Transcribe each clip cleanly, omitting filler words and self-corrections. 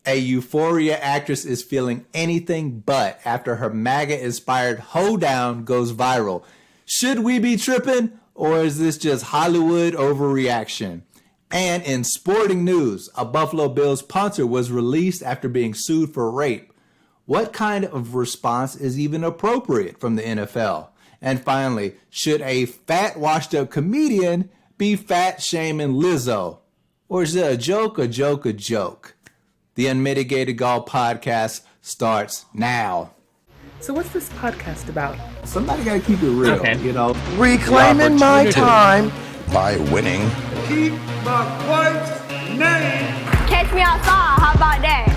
A Euphoria actress is feeling anything but after her MAGA-inspired hoedown goes viral. Should we be tripping, or is this just Hollywood overreaction? And in sporting news, a Buffalo Bills punter was released after being sued for rape. What kind of response is even appropriate from the NFL? And finally, should a fat, washed-up comedian be fat-shaming Lizzo? Or is it a joke? The Unmitigated Gall podcast starts now. So what's this podcast about? Somebody got to keep it real, you know. Reclaiming my time by winning. Keep my wife's name. Catch me outside, how about that?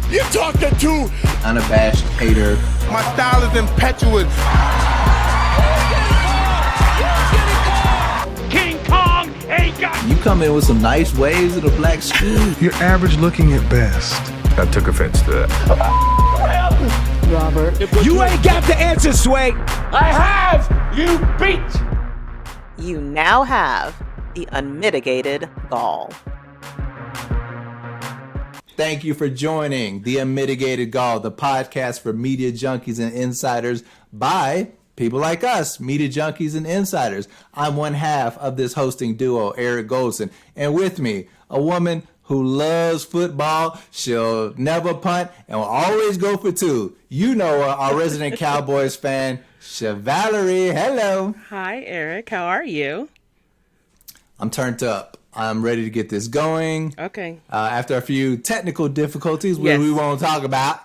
You're talking to unabashed hater. My style is impetuous. King Kong ain't got. You come in with some nice waves of the black screw. You're average looking at best. I took offense to that. Robert. You ain't got the answer, Sway. I have. You beat. You now have the Unmitigated Gall. Thank you for joining the Unmitigated Gall, the podcast for media junkies and insiders by people like us, media junkies and insiders. I'm one half of this hosting duo, Eric Goldson, and with me, a woman who loves football. She'll never punt and will always go for two. You know her, our resident Cowboys fan, Valerie. Hello. Hi, Eric. How are you? I'm turned up. I'm ready to get this going. Okay. After a few technical difficulties, which we won't talk about,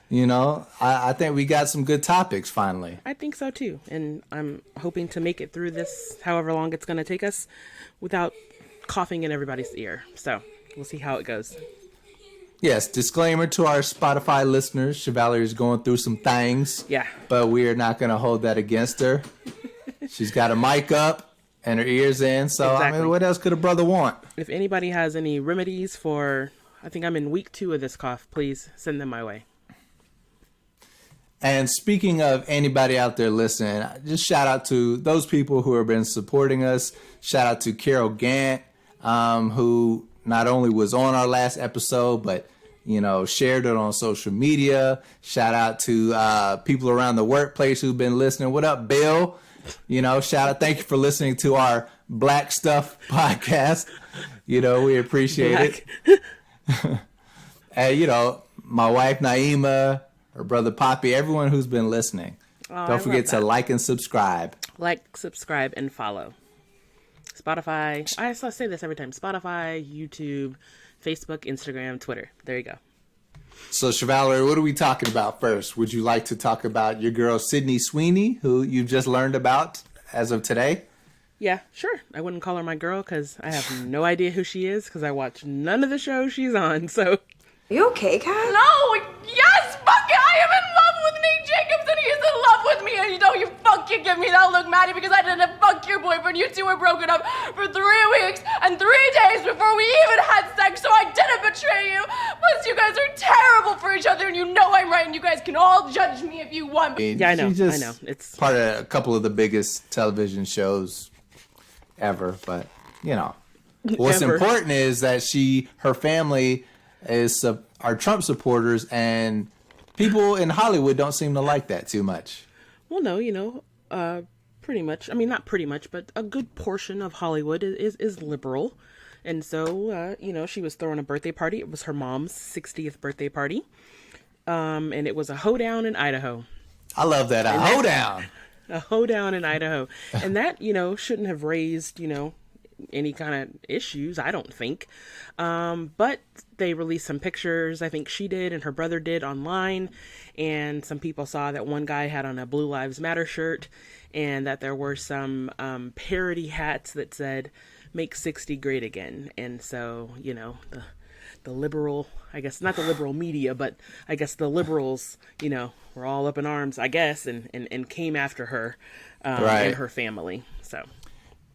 you know, I think we got some good topics finally. I think so too. And I'm hoping to make it through this, however long it's going to take us, without coughing in everybody's ear. So we'll see how it goes. Yes, disclaimer to our Spotify listeners. Chevalier is going through some things. Yeah. But we are not going to hold that against her. She's got a mic up and her ears in. So, exactly. I mean, what else could a brother want? If anybody has any remedies for, I think I'm in week 2 of this cough, please send them my way. And speaking of anybody out there listening, just shout out to those people who have been supporting us. Shout out to Carol Gant, who not only was on our last episode, but, you know, shared it on social media. Shout out to people around the workplace who've been listening. What up, Bill? You know, shout out. Thank you for listening to our Black Stuff podcast. You know, we appreciate it. And, you know, my wife, Naima, her brother, Poppy, everyone who's been listening. Oh, don't forget to like and subscribe. Like, subscribe, and follow. Spotify. I say this every time. Spotify, YouTube, Facebook, Instagram, Twitter. There you go. So, Chevalier, what are we talking about first? Would you like to talk about your girl, Sydney Sweeney, who you've just learned about as of today? Yeah, sure. I wouldn't call her my girl because I have no idea who she is because I watch none of the shows she's on, so... You okay, Kat? No! Yes! Fuck it! I am in love with Nate Jacobs and he is in love with me and you know you fucking give me that look, Maddie, because I didn't fuck your boyfriend. You two were broken up for 3 weeks and 3 days before we even had sex, so I didn't betray you. Plus, you guys are terrible for each other and you know I'm right and you guys can all judge me if you want. Yeah, I know. It's part of a couple of the biggest television shows ever, but, you know. What's important is that her family are Trump supporters, and people in Hollywood don't seem to like that too much. Well, no, you know, pretty much. I mean, not pretty much, but a good portion of Hollywood is liberal. And so, you know, she was throwing a birthday party. It was her mom's 60th birthday party. And it was a hoedown in Idaho. I love that. A hoedown. A hoedown in Idaho. And that, you know, shouldn't have raised, you know, any kind of issues, I don't think. But they released some pictures, I think she did and her brother did online. And some people saw that one guy had on a Blue Lives Matter shirt and that there were some parody hats that said, "Make 60 great again." And so, you know, the liberal, I guess, not the liberal media, but I guess the liberals, you know, were all up in arms, I guess, and came after her and her family. So.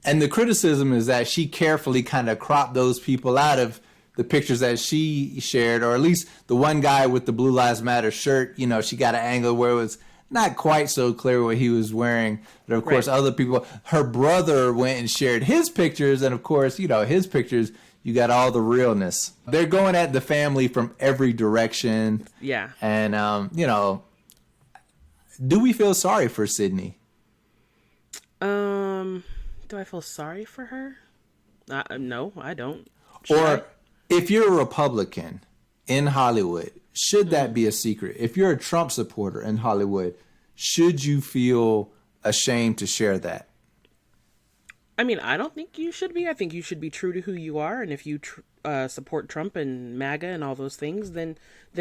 And the criticism is that she carefully kind of cropped those people out of the pictures that she shared, or at least the one guy with the Blue Lives Matter shirt, you know, she got an angle where it was not quite so clear what he was wearing. But of course, other people, her brother went and shared his pictures. And of course, you know, his pictures, You got all the realness. They're going at the family from every direction. Yeah. And, do we feel sorry for Sydney? Do I feel sorry for her? No, I don't. Or if you're a Republican in Hollywood, should that be a secret? If you're a Trump supporter in Hollywood, should you feel ashamed to share that? I mean, I don't think you should be. I think you should be true to who you are. And if you support Trump and MAGA and all those things, then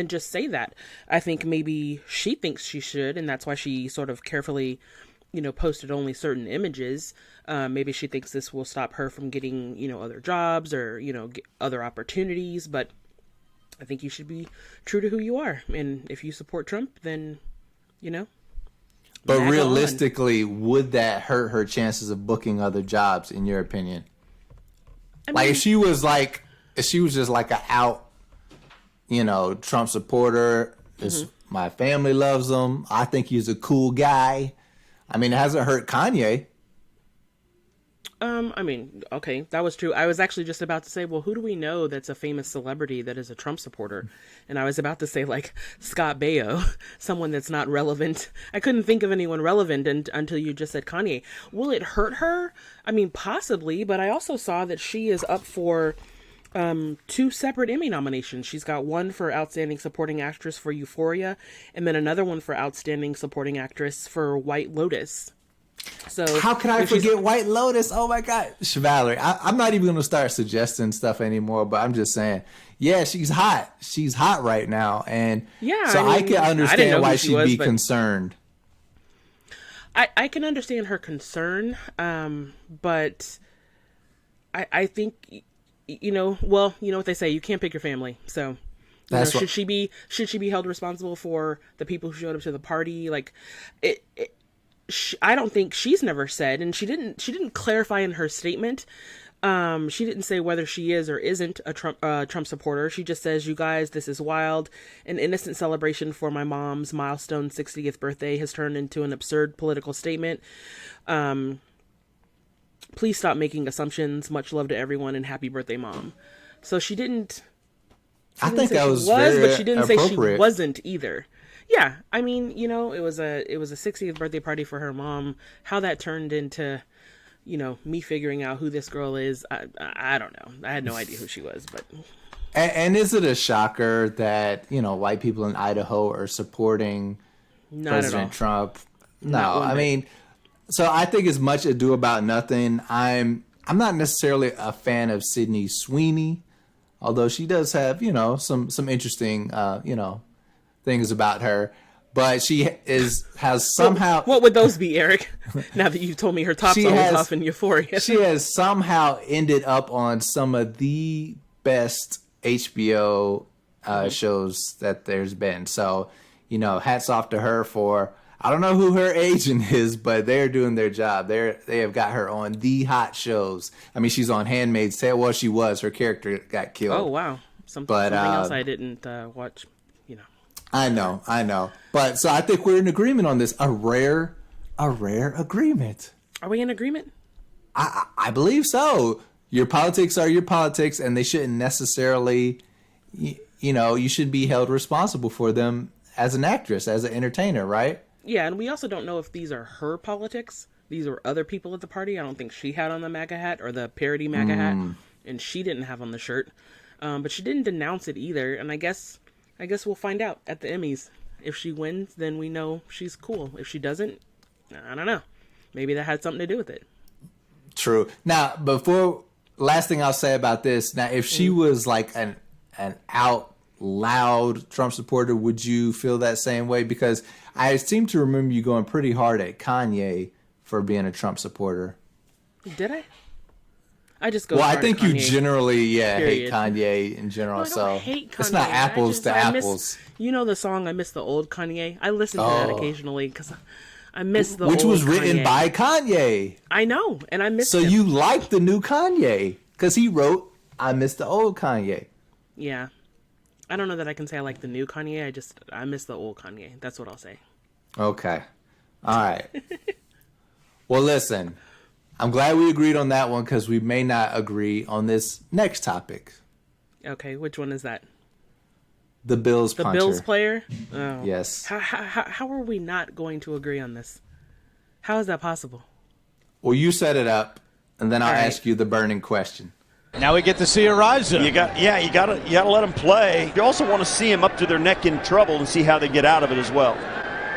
just say that. I think maybe she thinks she should, and that's why she sort of carefully, posted only certain images. Maybe she thinks this will stop her from getting, other jobs or, get other opportunities. But I think you should be true to who you are. And if you support Trump, then, But MAGA realistically, would that hurt her chances of booking other jobs, in your opinion? If she was just like a out, Trump supporter, my family loves him, I think he's a cool guy. I mean, it hasn't hurt Kanye. Okay, that was true. I was actually just about to say, well, who do we know that's a famous celebrity that is a Trump supporter? And I was about to say, like, Scott Baio, someone that's not relevant. I couldn't think of anyone relevant until you just said Kanye. Will it hurt her? I mean, possibly, but I also saw that she is up for 2 separate Emmy nominations. She's got one for Outstanding Supporting Actress for Euphoria, and then another one for Outstanding Supporting Actress for White Lotus. So how can I forget White Lotus? Oh my God, Valerie, I'm not even going to start suggesting stuff anymore. But I'm just saying, yeah, she's hot. She's hot right now, and so I can understand why she'd be concerned. I can understand her concern, but I think well, you know what they say, you can't pick your family, so. Should she be held responsible for the people who showed up to the party? Like, I don't think she's never said, and she didn't clarify in her statement. She didn't say whether she is or isn't a Trump supporter. She just says, "You guys, this is wild. An innocent celebration for my mom's milestone 60th birthday has turned into an absurd political statement. Please stop making assumptions. Much love to everyone, and happy birthday, Mom." So she didn't. I think that was very but she didn't say she appropriate. wasn't either. Yeah, I mean, it was a 60th birthday party for her mom. How that turned into, me figuring out who this girl is, I don't know. I had no idea who she was, but. And is it a shocker that white people in Idaho are supporting President Trump? No, I mean, so I think it's much ado about nothing. I'm not necessarily a fan of Sydney Sweeney, although she does have some interesting things about her, but she has somehow. What would those be, Eric? Now that you've told me her top song was off in Euphoria, she has somehow ended up on some of the best HBO shows that there's been. So, hats off to her for. I don't know who her agent is, but they're doing their job. They have got her on the hot shows. I mean, she's on Handmaid's Tale. Well, she was. Her character got killed. Oh wow! Something else I didn't watch. I know. But so I think we're in agreement on this. A rare agreement. Are we in agreement? I believe so. Your politics are your politics, and they shouldn't necessarily, you should be held responsible for them as an actress, as an entertainer, right? Yeah, and we also don't know if these are her politics. These were other people at the party. I don't think she had on the MAGA hat or the parody MAGA hat, and she didn't have on the shirt. But she didn't denounce it either, and I guess we'll find out at the Emmys. If she wins, then we know she's cool. If she doesn't, I don't know. Maybe that had something to do with it. True. Now, last thing I'll say about this. Now, if she was like an out loud Trump supporter, would you feel that same way? Because I seem to remember you going pretty hard at Kanye for being a Trump supporter. Did I? I just go. Well, I think you Kanye, generally, hate Kanye in general. No, I don't hate Kanye. It's not apples to apples. The song "I Miss the Old Kanye." I listen to that occasionally because I miss the which old was written Kanye. by Kanye. I know, and I miss. So him. you like the new Kanye because he wrote "I Miss the Old Kanye." Yeah, I don't know that I can say I like the new Kanye. I miss the old Kanye. That's what I'll say. Okay, all right. Well, listen. I'm glad we agreed on that one because we may not agree on this next topic. Okay, which one is that? The Bills The punter. Bills player? Oh. Yes. How are we not going to agree on this? How is that possible? Well, you set it up, and then I'll All right. ask you the burning question. Now we get to see Ariza. You gotta let them play. You also want to see them up to their neck in trouble and see how they get out of it as well.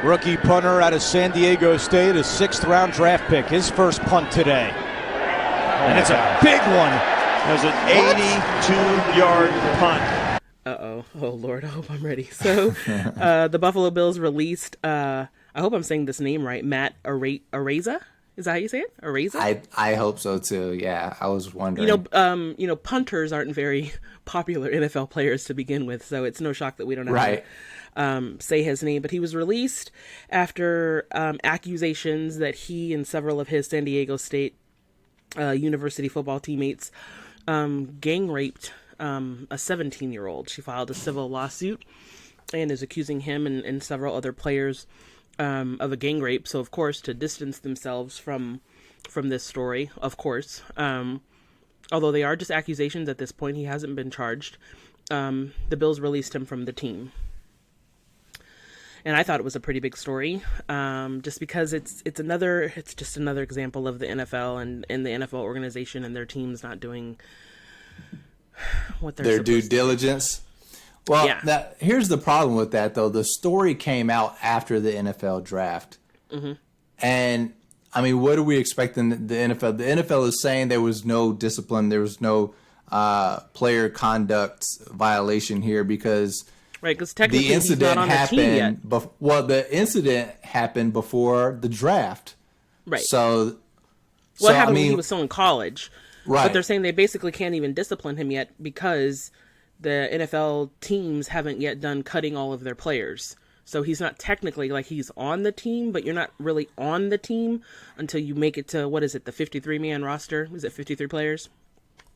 Rookie punter out of San Diego State, a 6th-round draft pick. His first punt today. And it's a big one. It was an 82-yard punt. Uh-oh. Oh, Lord. I hope I'm ready. So, the Buffalo Bills released, I hope I'm saying this name right, Matt Araiza? Is that how you say it? Araiza? I hope so, too. Yeah, I was wondering. Punters aren't very popular NFL players to begin with, so it's no shock that we don't have to say his name. But he was released after accusations that he and several of his San Diego State University football teammates gang raped a 17-year-old. She filed a civil lawsuit and is accusing him and several other players of a gang rape. So, of course, to distance themselves from this story, of course, although they are just accusations at this point, he hasn't been charged. The Bills released him from the team. And I thought it was a pretty big story, just because it's just another example of the NFL and the NFL organization and their teams not doing what they're their supposed due to. diligence. Well, Yeah. here's the problem with that, though. The story came out after the NFL draft. Mm-hmm. And, I mean, what are we expecting the NFL? The NFL is saying there was no discipline, there was no player conduct violation here because Right, because technically the incident he's not on the team yet. happened. The incident happened before the draft. Right. So, What happened when he was still in college? Right. But they're saying they basically can't even discipline him yet because the NFL teams haven't yet done cutting all of their players. So he's not technically, like, he's on the team, but you're not really on the team until you make it to, what is it, the 53-man roster? Is it 53 players?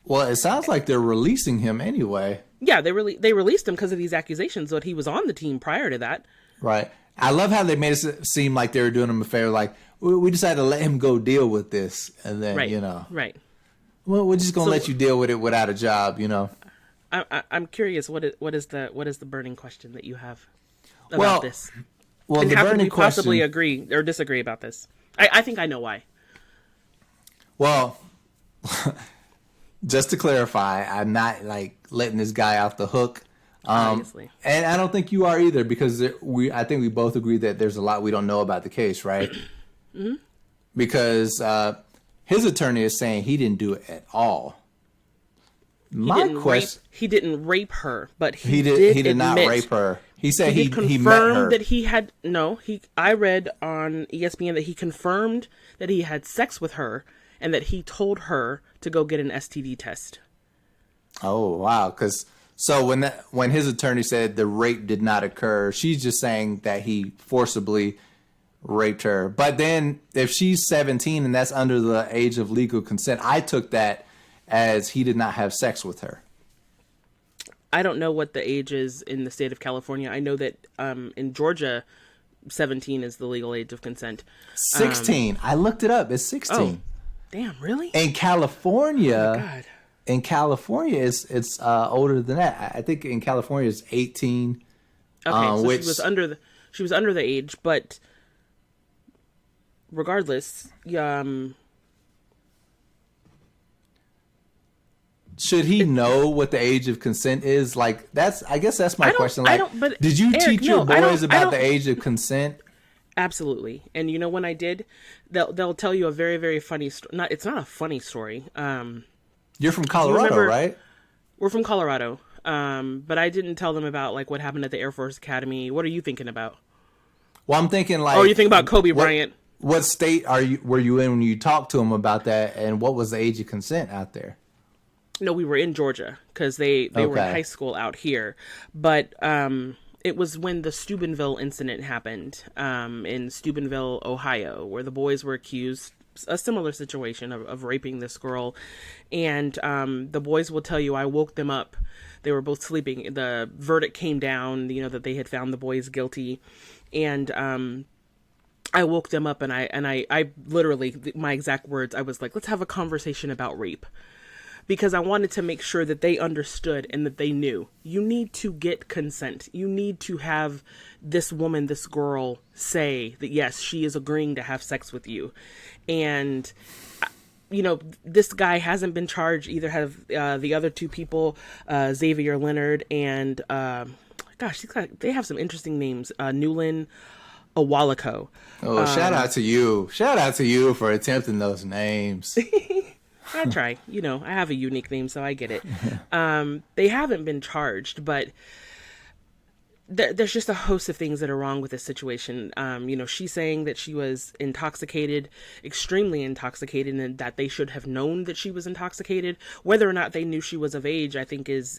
Well, it sounds like they're releasing him anyway. Yeah, they released him because of these accusations, but he was on the team prior to that. Right. I love how they made it seem like they were doing him a favor, like, we decided to let him go deal with this. And then, Right, you know. right. Well, we're just going to let you deal with it without a job, you know. I'm curious, what is the burning question that you have about this? Well, and the how could burning we possibly question, agree or disagree about this? I think I know why. well, just to clarify, I'm not like letting this guy off the hook. Obviously. And I don't think you are either because I think we both agree that there's a lot we don't know about the case, right? Mm-hmm. Because his attorney is saying he didn't do it at all. He didn't rape her, but he did not rape her. He said he met her. That he had I read on ESPN that he confirmed that he had sex with her and that he told her to go get an STD test. Oh wow! So when his attorney said the rape did not occur, she's just saying that he forcibly raped her. But then if she's 17 and that's under the age of legal consent, I took that as he did not have sex with her. I don't know what the age is in the state of California. I know that in Georgia, 17 is the legal age of consent. 16. I looked it up. It's 16. Oh, damn, really? In California, Oh my God. In California, it's older than that. I think in California it's 18. Okay, so which she was under the age, but regardless, should he know what the age of consent is? Like I guess that's my question. Like, did you Eric, teach your boys I about don't- the age of consent? Absolutely. And you know when I did, they'll tell you a very, very funny story. It's not a funny story. You're from Colorado, right? We're from Colorado. But I didn't tell them about like what happened at the Air Force Academy. What are you thinking about? Well, I'm thinking like. Oh, you think about Kobe Bryant? What state were you in when you talked to them about that, and what was the age of consent out there? No, we were in Georgia because they were in high school out here. But it was when the Steubenville incident happened in Steubenville, Ohio, where the boys were accused, a similar situation of raping this girl. And the boys will tell you, I woke them up. They were both sleeping. The verdict came down, that they had found the boys guilty. And I woke them up and I literally, my exact words, I was like, let's have a conversation about rape. Because I wanted to make sure that they understood and that they knew. You need to get consent. You need to have this woman, this girl, say that, yes, she is agreeing to have sex with you. And, you know, this guy hasn't been charged. Either have the other two people, Xavier Leonard and, they have some interesting names. Newland Awalako. Oh, shout out to you. Shout out to you for attempting those names. I try, you know, I have a unique name, so I get it. They haven't been charged, but there's just a host of things that are wrong with this situation. You know, she's saying that she was intoxicated, extremely intoxicated, and that they should have known that she was intoxicated. Whether or not they knew she was of age, I think is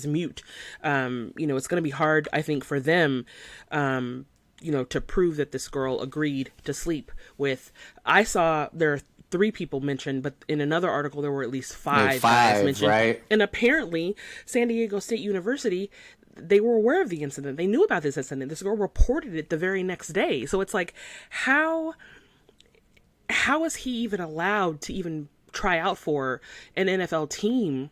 mute. You know, it's going to be hard, I think, for them, you know, to prove that this girl agreed to sleep with. I saw there are 3 people mentioned, but in another article there were at least 5 guys mentioned. Right? And apparently San Diego State University, they were aware of the incident. They knew about this incident. This girl reported it the very next day. So it's like, how is he even allowed to even try out for an NFL team?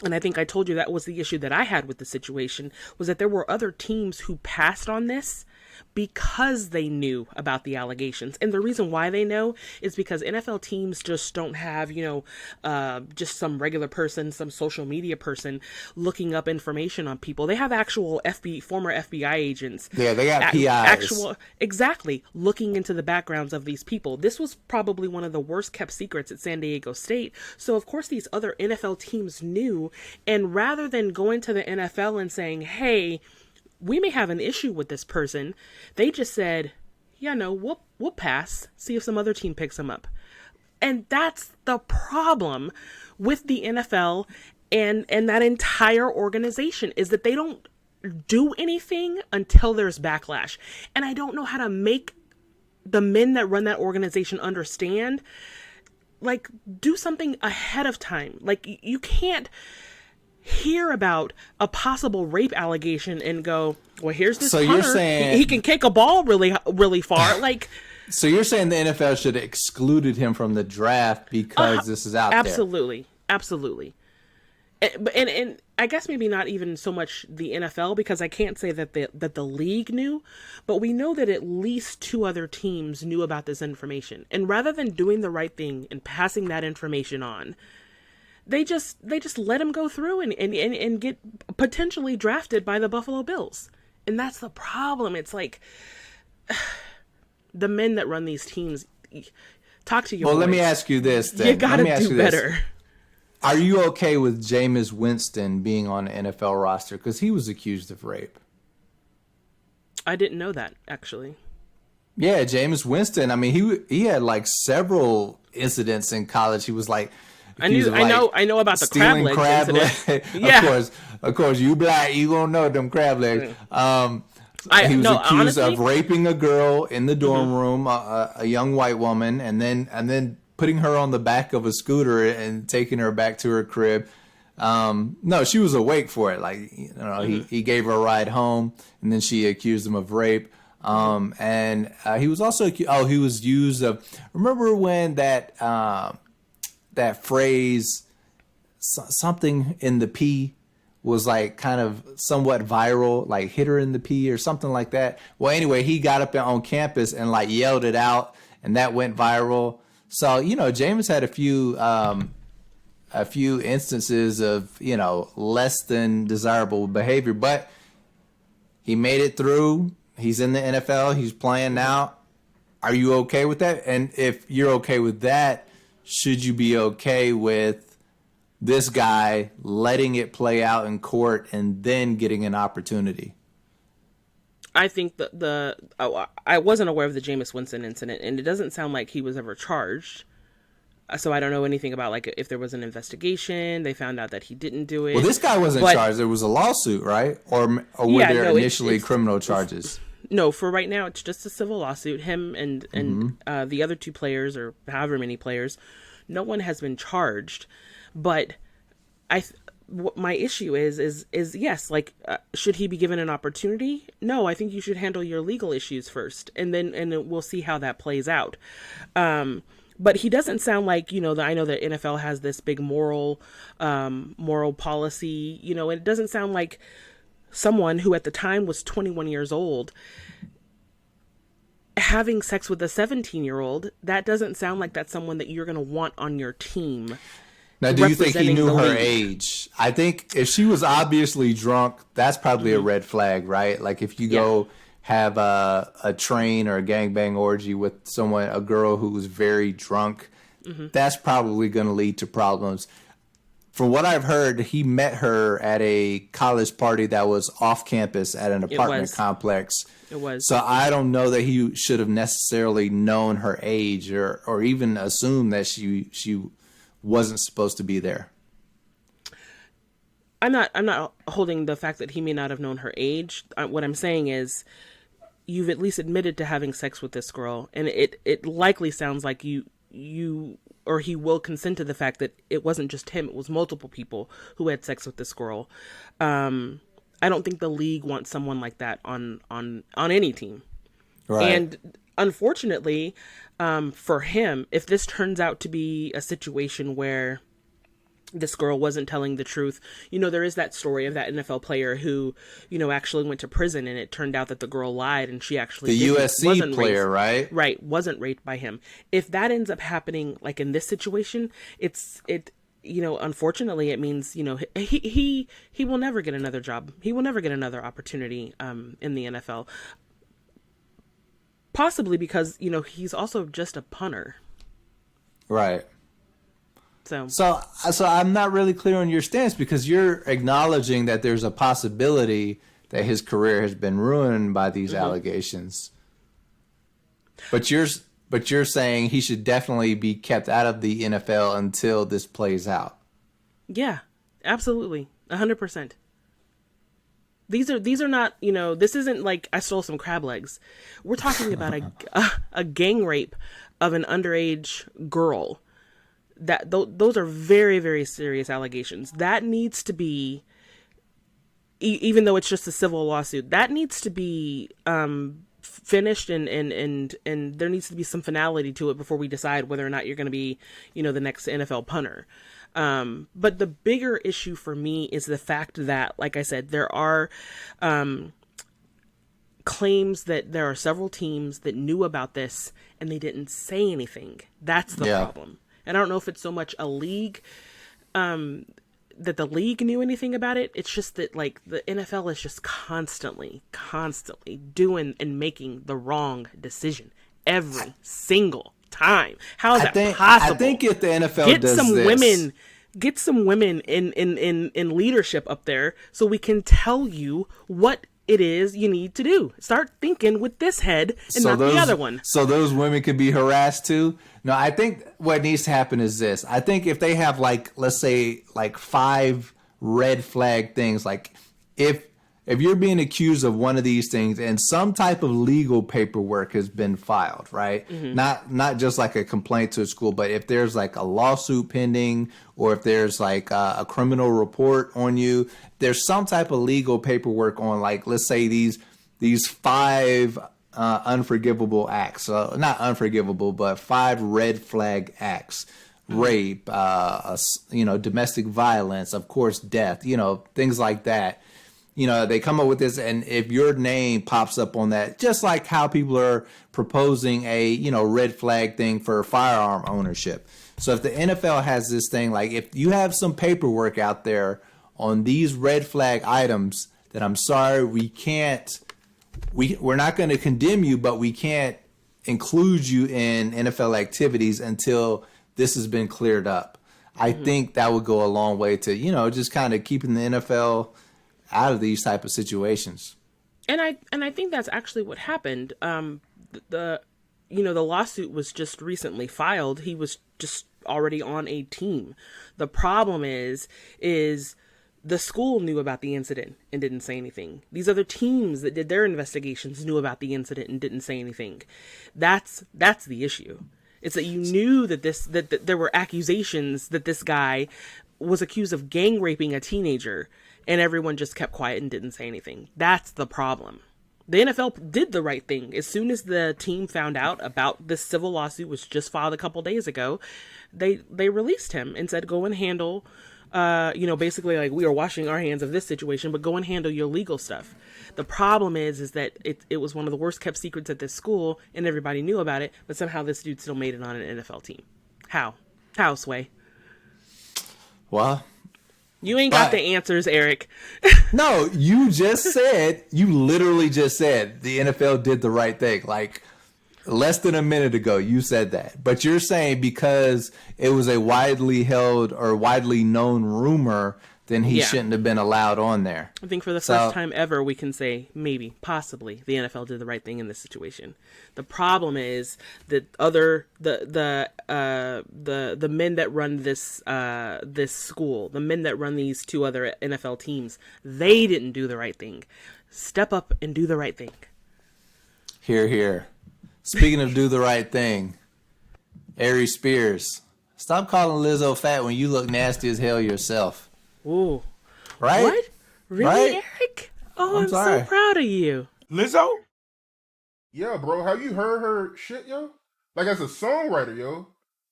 And I think I told you that was the issue that I had with the situation, was that there were other teams who passed on this because they knew about the allegations. And the reason why they know is because NFL teams just don't have, you know, just some regular person, some social media person looking up information on people. They have actual former FBI agents. Yeah, they got PIs. Exactly, looking into the backgrounds of these people. This was probably one of the worst kept secrets at San Diego State. So of course these other NFL teams knew, and rather than going to the NFL and saying, hey, we may have an issue with this person, they just said, yeah, no, we'll pass, see if some other team picks him up. And that's the problem with the NFL and that entire organization, is that they don't do anything until there's backlash. And I don't know how to make the men that run that organization understand, like, do something ahead of time. Like, you can't hear about a possible rape allegation and go, well, here's this punter. You're saying he can kick a ball really, really far. Like, so you're saying the NFL should have excluded him from the draft because this is out there? Absolutely. And I guess maybe not even so much the NFL, because I can't say that the league knew, but we know that at least 2 other teams knew about this information. And rather than doing the right thing and passing that information on, they just let him go through and get potentially drafted by the Buffalo Bills. And that's the problem. It's like, the men that run these teams, talk to your boys. Let me ask you this then. You gotta do better. Are you okay with Jameis Winston being on the NFL roster? Because he was accused of rape. I didn't know that, actually. Yeah, Jameis Winston. I mean, he had like several incidents in college. He was like, I know about the crab legs. Yeah, of course. You black, you gonna know them crab legs. He was accused of raping a girl in the dorm room, a young white woman, and then putting her on the back of a scooter and taking her back to her crib. No, she was awake for it. Like, you know, he gave her a ride home, and then she accused him of rape. And he was also he was used of. Remember when that phrase, something in the pee, was like kind of somewhat viral, like hit her in the pee or something like that. Well, anyway, he got up on campus and like yelled it out, and that went viral. So, you know, Jameis had a few instances of, you know, less than desirable behavior, but he made it through. He's in the NFL. He's playing now. Are you okay with that? And if you're okay with that, should you be okay with this guy letting it play out in court and then getting an opportunity? I think I wasn't aware of the Jameis Winston incident, and it doesn't sound like he was ever charged. So I don't know anything about, like, if there was an investigation, they found out that he didn't do it. Well, this guy wasn't charged. There was a lawsuit, right? Or were there initially criminal charges? No, for right now, it's just a civil lawsuit. Him and the other 2 players, or however many players, no one has been charged. But what my issue is yes, like, should he be given an opportunity? No, I think you should handle your legal issues first, and then we'll see how that plays out. But he doesn't sound like, I know that NFL has this big moral policy, and it doesn't sound like someone who at the time was 21 years old having sex with a 17-year-old. That doesn't sound like that's someone that you're going to want on your team. Now, do you think he knew her age? I think if she was obviously drunk, that's probably a red flag, right? Like if you go have a train or a gangbang orgy with a girl who was very drunk, that's probably going to lead to problems. From what I've heard, he met her at a college party that was off campus at an apartment complex. It was. So I don't know that he should have necessarily known her age or even assumed that she wasn't supposed to be there. I'm not holding the fact that he may not have known her age. What I'm saying is, you've at least admitted to having sex with this girl, and it likely sounds like you or he will consent to the fact that it wasn't just him; it was multiple people who had sex with this girl. I don't think the league wants someone like that on any team. Right. And unfortunately, for him, if this turns out to be a situation where this girl wasn't telling the truth, there is that story of that NFL player who, actually went to prison, and it turned out that the girl lied, and she actually the USC player, raped, right, wasn't raped by him. If that ends up happening, like in this situation, unfortunately, it means, he will never get another job. He will never get another opportunity in the NFL. Possibly because, he's also just a punter. Right. So I'm not really clear on your stance, because you're acknowledging that there's a possibility that his career has been ruined by these allegations. But you're saying he should definitely be kept out of the NFL until this plays out. Yeah, absolutely. 100%. These are not, this isn't like I stole some crab legs. We're talking about a gang rape of an underage girl. Those are very, very serious allegations. That needs to be, even though it's just a civil lawsuit, that needs to be finished and there needs to be some finality to it before we decide whether or not you're going to be, the next NFL punter. But the bigger issue for me is the fact that, like I said, there are claims that there are several teams that knew about this and they didn't say anything. That's the problem. And I don't know if it's so much a league, that the league knew anything about it. It's just that, like, the NFL is just constantly doing and making the wrong decision every single time. How is that possible? I think if the NFL get some women in leadership up there so we can tell you what it is you need to do. Start thinking with this head and not the other one. So those women could be harassed too? No, I think what needs to happen is this. I think if they have, like, let's say, like 5 red flag things, like if you're being accused of one of these things and some type of legal paperwork has been filed, right? Not just like a complaint to a school, but if there's like a lawsuit pending, or if there's like a criminal report on you, there's some type of legal paperwork on, like, let's say these 5 unforgivable acts, not unforgivable, but 5 red flag acts, rape, domestic violence, of course, death, things like that. They come up with this, and if your name pops up on that, just like how people are proposing a, red flag thing for firearm ownership. So if the NFL has this thing, like if you have some paperwork out there on these red flag items, then I'm sorry, we're not going to condemn you, but we can't include you in NFL activities until this has been cleared up. I think that would go a long way to, just kind of keeping the NFL out of these type of situations. And I think that's actually what happened. The lawsuit was just recently filed. He was just already on a team. The problem is the school knew about the incident and didn't say anything. These other teams that did their investigations knew about the incident and didn't say anything. That's the issue. It's that you knew that there were accusations that this guy was accused of gang raping a teenager, and everyone just kept quiet and didn't say anything. That's the problem. The NFL did the right thing. As soon as the team found out about this civil lawsuit, which just filed a couple days ago, they released him and said, go and handle, basically like, we are washing our hands of this situation, but go and handle your legal stuff. The problem is that it was one of the worst kept secrets at this school, and everybody knew about it, but somehow this dude still made it on an NFL team. How, Sway? Well, you ain't got the answers, Eric. No, you literally just said the NFL did the right thing. Like less than a minute ago, you said that. But you're saying because it was a widely held or widely known rumor, then he shouldn't have been allowed on there. I think for the first time ever, we can say maybe, possibly, the NFL did the right thing in this situation. The problem is that the men that run this school, the men that run these two other NFL teams, they didn't do the right thing. Step up and do the right thing. Hear, hear. Speaking of do the right thing, Aries Spears, stop calling Lizzo fat when you look nasty as hell yourself. Ooh. Right? What? Really, right? Eric? Oh, I'm sorry. so proud of you. Lizzo? Yeah, bro. Have you heard her shit, yo? Like, as a songwriter, yo.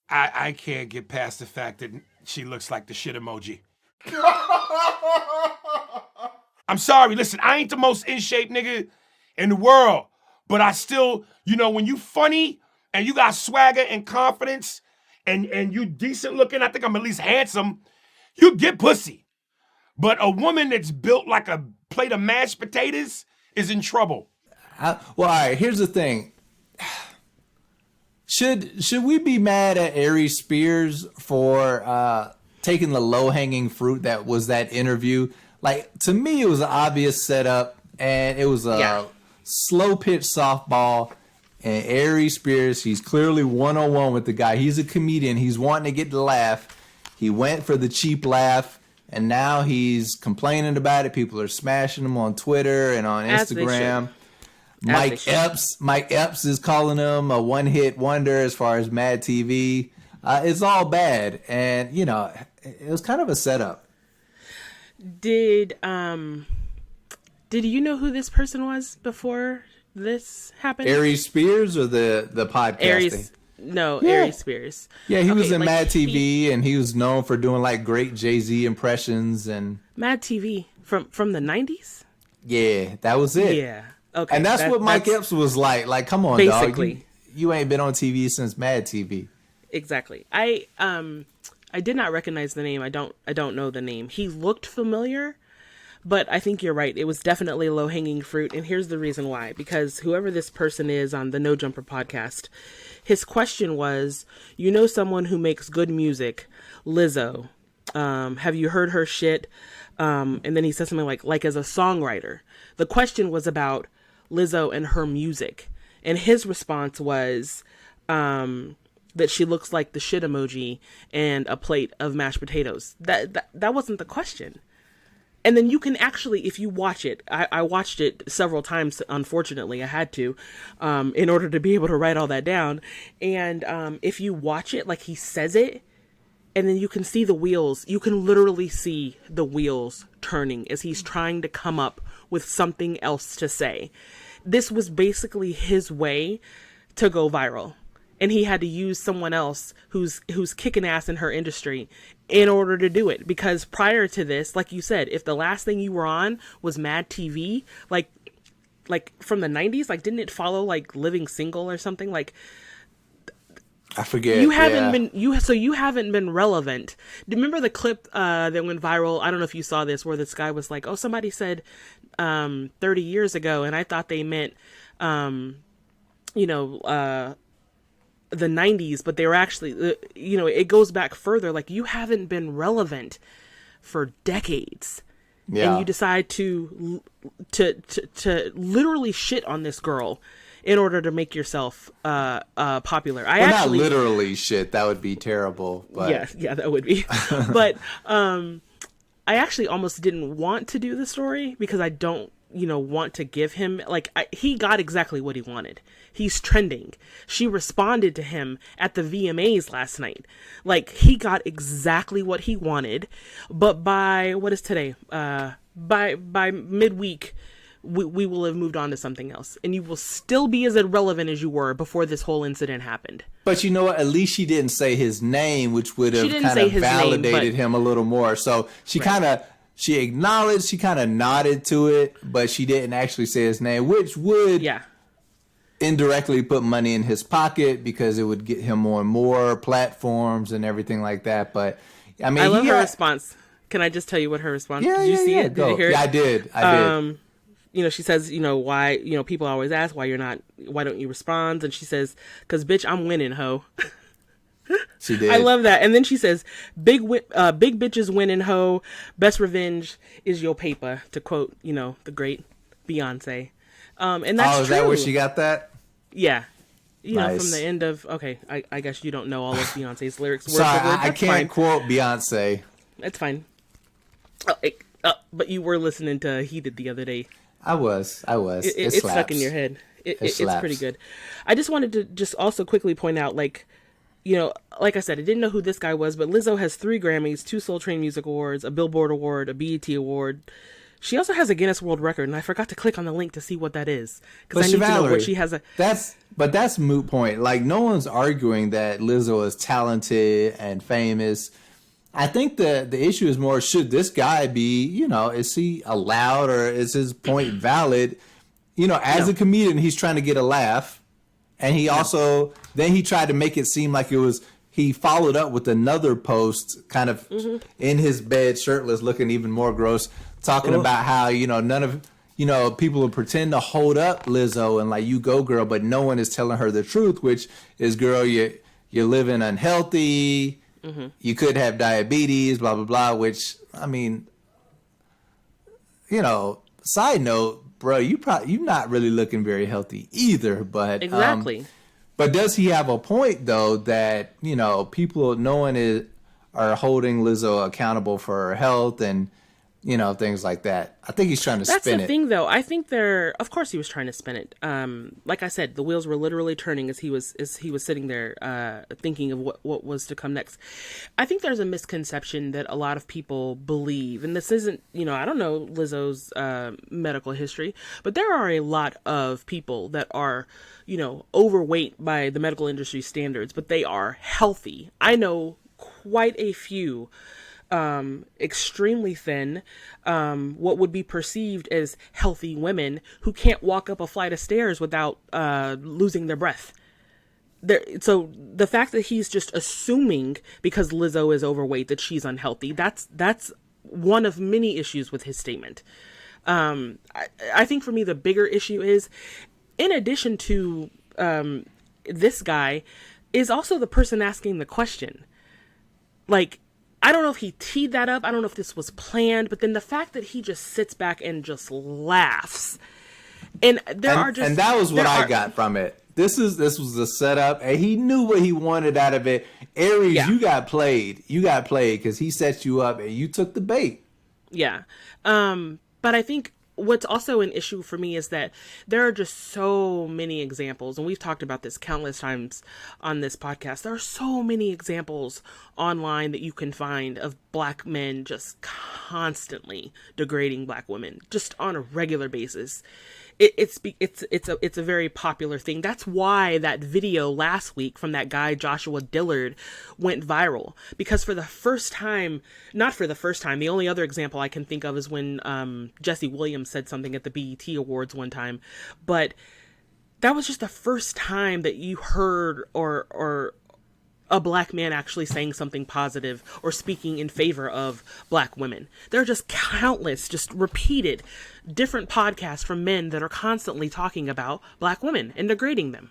I can't get past the fact that she looks like the shit emoji. I'm sorry. Listen, I ain't the most in shape nigga in the world. But I still, when you funny and you got swagger and confidence and you decent looking, I think I'm at least handsome, you get pussy. But a woman that's built like a plate of mashed potatoes is in trouble. Well, all right, here's the thing. Should we be mad at Aries Spears for taking the low-hanging fruit that was that interview? Like, to me, it was an obvious setup, and it was a slow-pitch softball. And Aries Spears, he's clearly one-on-one with the guy. He's a comedian. He's wanting to get the laugh. He went for the cheap laugh. And now he's complaining about it. People are smashing him on Twitter and on Instagram. Mike Epps is calling him a one-hit wonder as far as Mad TV. It's all bad. And, it was kind of a setup. Did you know who this person was before this happened? Aries Spears or the podcasting? Aries Spears. Yeah, he was in Mad TV, and he was known for doing like great Jay-Z impressions and Mad TV from the 90s. Yeah, that was it. Yeah, okay, and that's what Mike Epps was like. Like, come on, basically, dog, you ain't been on TV since Mad TV. Exactly. I did not recognize the name. I don't know the name. He looked familiar. But I think you're right. It was definitely low-hanging fruit. And here's the reason why. Because whoever this person is on the No Jumper podcast, his question was, someone who makes good music, Lizzo. Have you heard her shit? And then he said something like as a songwriter. The question was about Lizzo and her music. And his response was that she looks like the shit emoji and a plate of mashed potatoes. That wasn't the question. And then you can actually, if you watch it, I watched it several times, unfortunately, I had to, in order to be able to write all that down. And if you watch it, like he says it, and then you can see the wheels, you can literally see the wheels turning as he's trying to come up with something else to say. This was basically his way to go viral. And he had to use someone else who's kicking ass in her industry in order to do it. Because prior to this, like you said, if the last thing you were on was Mad TV, like from the 90s, like didn't it follow like Living Single or something? Like I forget. You haven't been relevant. Do you remember the clip that went viral? I don't know if you saw this, where this guy was like, "Oh, somebody said 30 years ago, and I thought they meant the 90s, but they were actually, it goes back further. Like, you haven't been relevant for decades. Yeah. And you decide to literally shit on this girl in order to make yourself popular. Not literally shit. That would be terrible. But... Yeah, that would be. But I actually almost didn't want to do the story because I don't want to give him, like, he got exactly what he wanted. He's trending. She responded to him at the VMAs last night. Like, he got exactly what he wanted. But by, what is today? By midweek, we will have moved on to something else. And you will still be as irrelevant as you were before this whole incident happened. But you know what? At least she didn't say his name, which would have kind of validated him a little more. So she she acknowledged, she kind of nodded to it, but she didn't actually say his name, which would indirectly put money in his pocket because it would get him more and more platforms and everything like that. But I mean, I love her response. Can I just tell you what her response? Did you see it? Did you hear it? Yeah, I did. I did. She says, why, people always ask why don't you respond? And she says, 'cause bitch, I'm winning, ho. She did. I love that. And then she says, big bitches winning, ho. Best revenge is your paper, to quote, the great Beyonce. And that's true. Is that where she got that? Yeah. Nice. From the end of, okay, I guess you don't know all of Beyonce's lyrics. Sorry, I can't quote Beyonce. That's fine. But you were listening to Heated the other day. I was. It's stuck in your head. It's pretty good. I just wanted to just also quickly point out, like I said, I didn't know who this guy was, but Lizzo has 3 Grammys, 2 Soul Train Music Awards, a Billboard Award, a BET Award. She also has a Guinness World Record, and I forgot to click on the link to see what that is. Because I need to know what she has. That's moot point. Like, no one's arguing that Lizzo is talented and famous. I think the issue is more, should this guy be, is he allowed or is his point valid? As a comedian, he's trying to get a laugh. And he also, then he tried to make it seem like he followed up with another post kind of in his bed, shirtless, looking even more gross, talking about how, none of, people will pretend to hold up Lizzo and like, you go girl, but no one is telling her the truth, which is, girl, you're living unhealthy. You could have diabetes, blah, blah, blah, which, I mean, side note, bro, you're not really looking very healthy either, but exactly. But does he have a point though that, people, no one are holding Lizzo accountable for her health and, things like that. I think he's trying to spin it. That's the thing, though. I think of course he was trying to spin it. Like I said, the wheels were literally turning as he was sitting there thinking of what was to come next. I think there's a misconception that a lot of people believe, and this isn't, I don't know Lizzo's medical history, but there are a lot of people that are, overweight by the medical industry standards, but they are healthy. I know quite a few extremely thin, what would be perceived as healthy women who can't walk up a flight of stairs without losing their breath. So the fact that he's just assuming because Lizzo is overweight that she's unhealthy, that's one of many issues with his statement. I think for me the bigger issue is, in addition to this guy, is also the person asking the question. Like, I don't know if he teed that up. I don't know if this was planned, but then the fact that he just sits back and just laughs, and that was what I got from it. This was the setup, and he knew what he wanted out of it. Aries, you got played. You got played because he set you up, and you took the bait. Yeah, but I think what's also an issue for me is that there are just so many examples, and we've talked about this countless times on this podcast. There are so many examples online that you can find of black men just constantly degrading black women, just on a regular basis. It's a very popular thing. That's why that video last week from that guy Joshua Dillard went viral, because the only other example I can think of is when Jesse Williams said something at the BET Awards one time, but that was just the first time that you heard or a black man actually saying something positive or speaking in favor of black women. There are just countless, just repeated different podcasts from men that are constantly talking about black women and degrading them.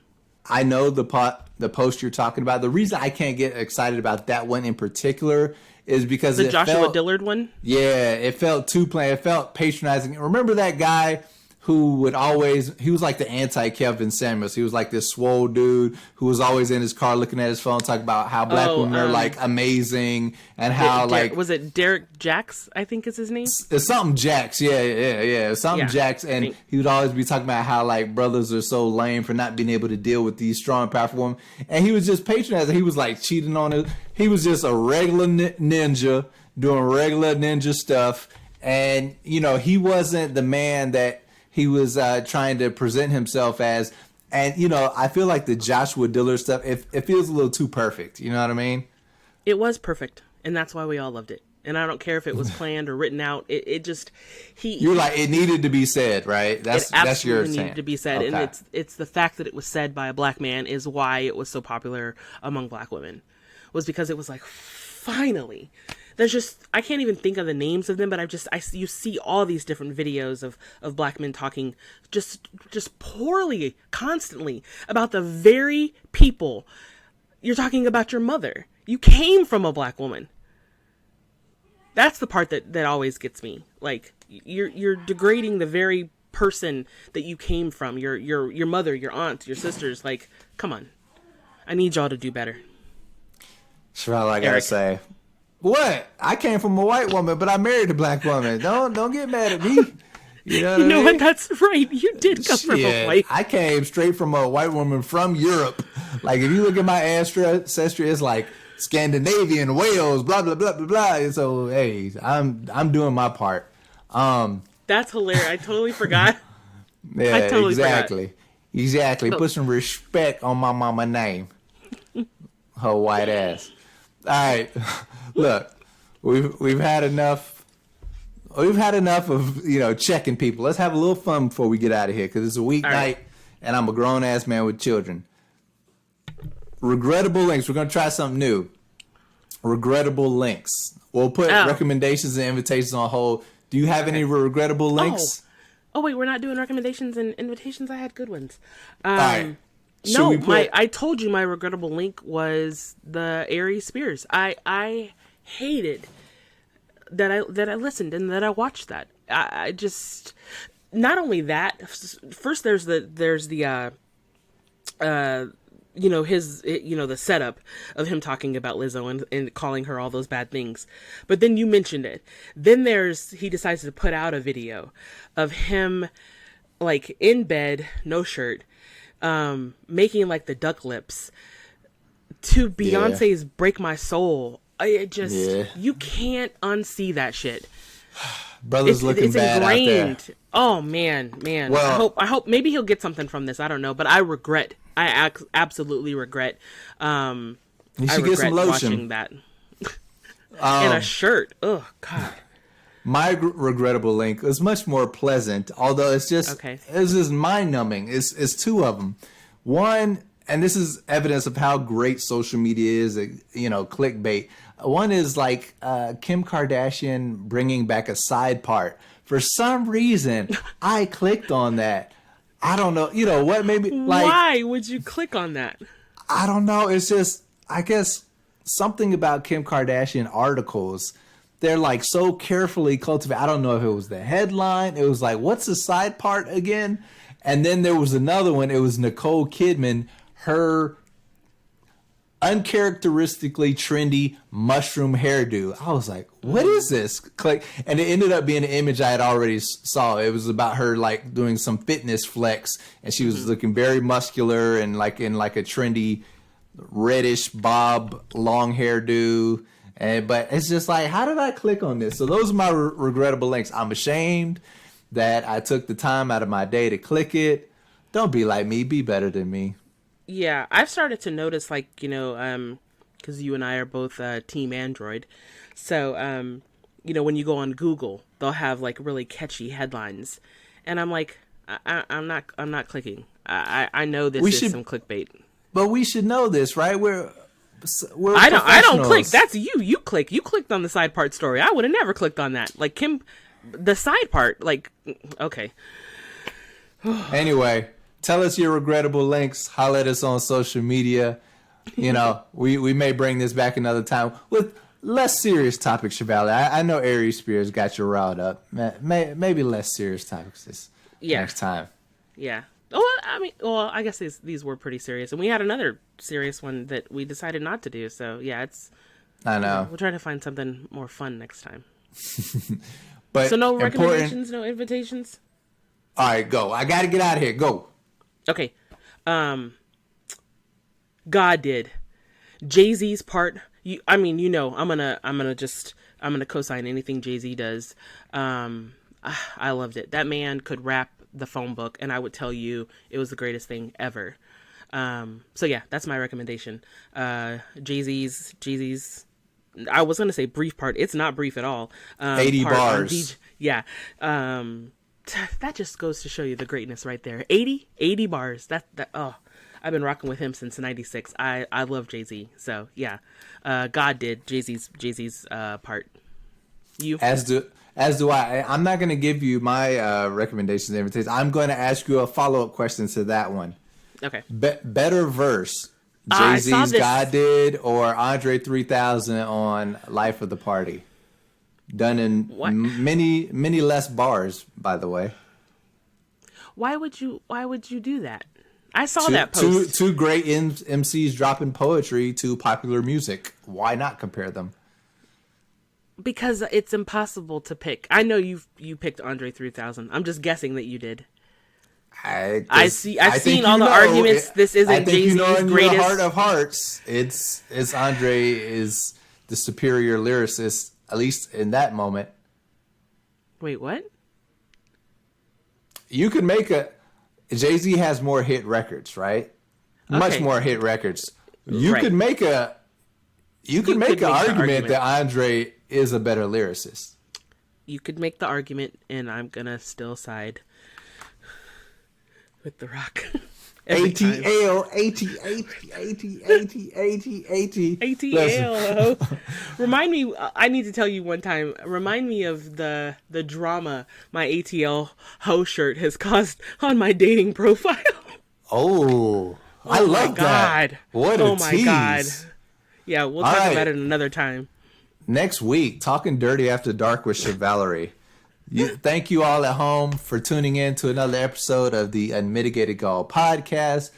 I know the post you're talking about. The reason I can't get excited about that one in particular is because the Joshua Dillard one? Yeah, it felt too plain. It felt patronizing. Remember that guy who would always, he was like the anti-Kevin Samuels. He was like this swole dude who was always in his car looking at his phone talking about how black women are like amazing and how like... Was it Derek Jacks, I think is his name? It's something Jacks, yeah. Something Jacks, and he would always be talking about how like brothers are so lame for not being able to deal with these strong, powerful women. And he was just patronizing. He was like cheating on it. He was just a regular ninja doing regular ninja stuff. And, you know, he wasn't the man that he was trying to present himself as. And, you know, I feel like the Joshua Diller stuff, it feels a little too perfect. You know what I mean? It was perfect. And that's why we all loved it. And I don't care if it was planned or written out. It just, You're like, it needed to be said, right? That's your saying. It absolutely needed to be said. Okay. And it's the fact that it was said by a black man is why it was so popular among black women. Was because it was like, finally. There's just, I can't even think of the names of them, but you see all these different videos of black men talking just poorly, constantly, about the very people. You're talking about your mother. You came from a black woman. That's the part that always gets me. Like, you're degrading the very person that you came from, your mother, your aunt, your sisters. Like, come on. I need y'all to do better. Sure, all I gotta say. What? I came from a white woman, but I married a black woman. Don't get mad at me. You know what? That's right. You did come from a white. I came straight from a white woman from Europe. Like, if you look at my ancestry, it's like Scandinavian, Wales, blah blah blah blah blah. And so, hey, I'm doing my part. That's hilarious. I totally forgot. Yeah, I totally forgot. Exactly. Put some respect on my mama name. Her white ass. All right. Look, we've had enough. We've had enough of, you know, checking people. Let's have a little fun before we get out of here, because it's a weeknight and I'm a grown ass man with children. Regrettable links. We're gonna try something new. Regrettable links. We'll put recommendations and invitations on hold. Do you have any regrettable links? Oh wait, we're not doing recommendations and invitations. I had good ones. All right. I told you my regrettable link was the Aries Spears. I hated that I listened and that I watched that. I just, not only that. First, there's the you know, the setup of him talking about Lizzo and calling her all those bad things. But then you mentioned it. Then he decides to put out a video of him like in bed, no shirt, making like the duck lips to Beyonce's Break My Soul. You can't unsee that shit. Brother's looking bad ingrained out there. Oh man. Well, I hope maybe he'll get something from this. I don't know, but I absolutely regret. You should get some lotion. Watching that. And a shirt. Oh God. My regrettable link is much more pleasant, although it's just mind numbing. It's two of them. One, and this is evidence of how great social media is. You know, clickbait. One is like Kim Kardashian bringing back a side part. For some reason, I clicked on that. I don't know. You know what? Maybe like, why would you click on that? I don't know. It's just, I guess, something about Kim Kardashian articles. They're like so carefully cultivated. I don't know if it was the headline. It was like, what's the side part again? And then there was another one. It was Nicole Kidman, her uncharacteristically trendy mushroom hairdo. I was like, what is this? Click. And it ended up being an image I had already saw. It was about her like doing some fitness flex, and she was looking very muscular and like in like a trendy reddish bob long hairdo. But it's just like, how did I click on this? So those are my regrettable links. I'm ashamed that I took the time out of my day to click it. Don't be like me. Be better than me. Yeah, I've started to notice, like, you know, because you and I are both Team Android. So, you know, when you go on Google, they'll have like really catchy headlines, and I'm like, I'm not clicking. I know this is some clickbait. But we should know this, right? We're I don't click. That's you. You click. You clicked on the side part story. I would have never clicked on that. Like Kim, the side part. Like, okay. Anyway, tell us your regrettable links. Holler at us on social media. You know, we may bring this back another time with less serious topics, Chevalier. I know Aries Spears got you riled up. Maybe less serious topics next time. Yeah. Oh, I mean, I guess these were pretty serious, and we had another serious one that we decided not to do. So yeah, I know. We'll try to find something more fun next time. But so no recommendations, no invitations. All right, go. I got to get out of here. Go. Okay. God did. Jay-Z's part. I'm gonna co-sign anything Jay-Z does. I loved it. That man could rap the phone book, and I would tell you it was the greatest thing ever. So yeah, that's my recommendation. Jay-Z's. I was gonna say brief part. It's not brief at all. 80 bars. Yeah. That just goes to show you the greatness right there. 80 bars. I've been rocking with him since '96. I love Jay-Z. So yeah, God did Jay-Z's part. You as do I. I'm not going to give you my recommendations and invitations. I'm going to ask you a follow-up question to that one. Okay. Better verse, Jay-Z's God Did or Andre 3000 on Life of the Party? Done in many less bars, by the way. Why would you do that? I saw that post. Two great MCs dropping poetry to popular music. Why not compare them? Because it's impossible to pick. I know you picked Andre 3000. I'm just guessing that you did. I've seen all the arguments. This isn't Jay-Z's greatest. In your heart of hearts, it's Andre is the superior lyricist, at least in that moment. Wait, what? You could make Jay-Z has more hit records, right? Okay. Much more hit records. You could make an argument that Andre is a better lyricist. You could make the argument, and I'm gonna still side with The Rock. ATL. Remind me. I need to tell you one time. Remind me of the drama my ATL ho shirt has caused on my dating profile. I love that. What a tease. My God. Yeah, we'll talk about it another time. Next week, Talking Dirty After Dark with Chevalerie. Thank you all at home for tuning in to another episode of the Unmitigated Gall podcast.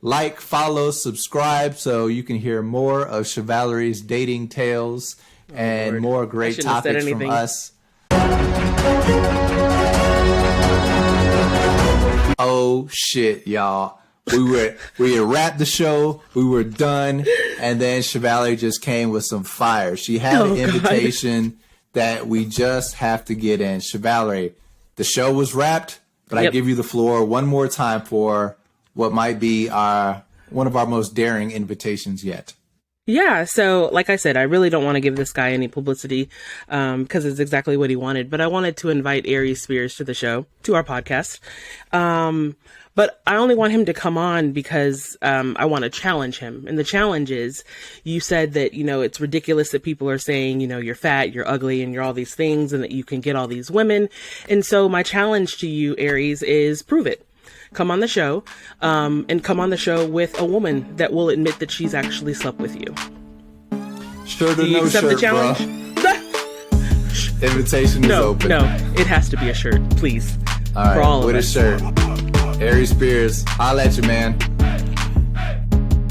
Like, follow, subscribe so you can hear more of Chevalerie's dating tales and more great topics from us. Oh shit, y'all. We had wrapped the show, we were done, and then Chevalerie just came with some fire. She had an invitation that we just have to get in. Chevalerie, the show was wrapped, but I give you the floor one more time for what might be one of our most daring invitations yet. Yeah, so like I said, I really don't want to give this guy any publicity because it's exactly what he wanted. But I wanted to invite Aries Spears to the show, to our podcast. But I only want him to come on because I want to challenge him. And the challenge is, you said that, it's ridiculous that people are saying, you're fat, you're ugly, and you're all these things, and that you can get all these women. And so my challenge to you, Aries, is prove it. Come on the show, and come on the show with a woman that will admit that she's actually slept with you. Shirt or Do you no accept shirt, the challenge? Invitation is open. No, it has to be a shirt, please. All right, for all with of a us. shirt. Aries Spears, holla at you, man.